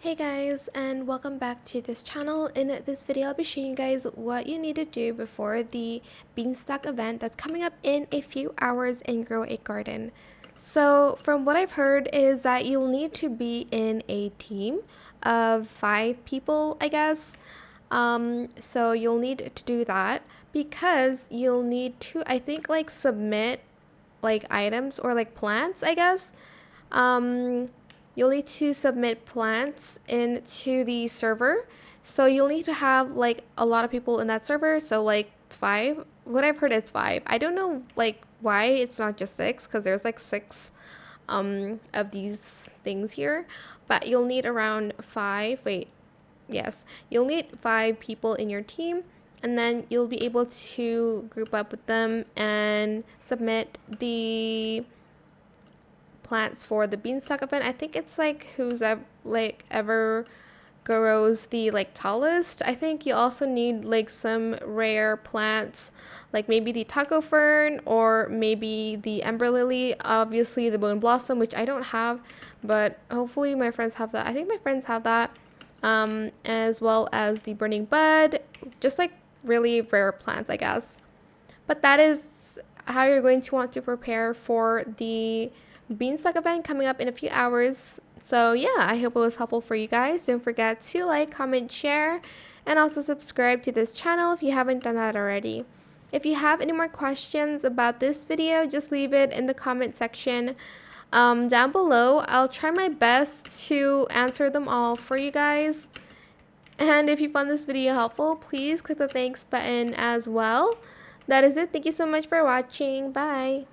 Hey guys, and welcome back to this channel. In this video I'll be showing you guys what you need to do before the Beanstalk event that's coming up in a few hours and grow a garden. So from what I've heard is that you'll need to be in a team of 5 people, I guess. So you'll need to do that because you'll need to, I think, like submit like items or like plants, I guess. um you'll need to submit plants into the server. So you'll need to have like a lot of people in that server. So like 5. What I've heard it's 5. I don't know like why it's not just 6 because there's like 6 of these things here. But you'll need around 5. Wait, yes. You'll need 5 people in your team, and then you'll be able to group up with them and submit the plants for the Beanstalk event. I think it's like who's ever grows the like tallest. I think you also need like some rare plants, like maybe the taco fern or maybe the ember lily, obviously the bone blossom, which I don't have, but hopefully my friends have that. I think my friends have that, as well as the burning bud, just like really rare plants, I guess. But that is how you're going to want to prepare for the Beanstalk event coming up in a few hours. So yeah, I hope it was helpful for you guys. Don't forget to like, comment, share, and also subscribe to this channel if you haven't done that already. If you have any more questions about this video, just leave it in the comment section down below. I'll try my best to answer them all for you guys. And if you found this video helpful, please click the thanks button as well. That is it. Thank you so much for watching. Bye.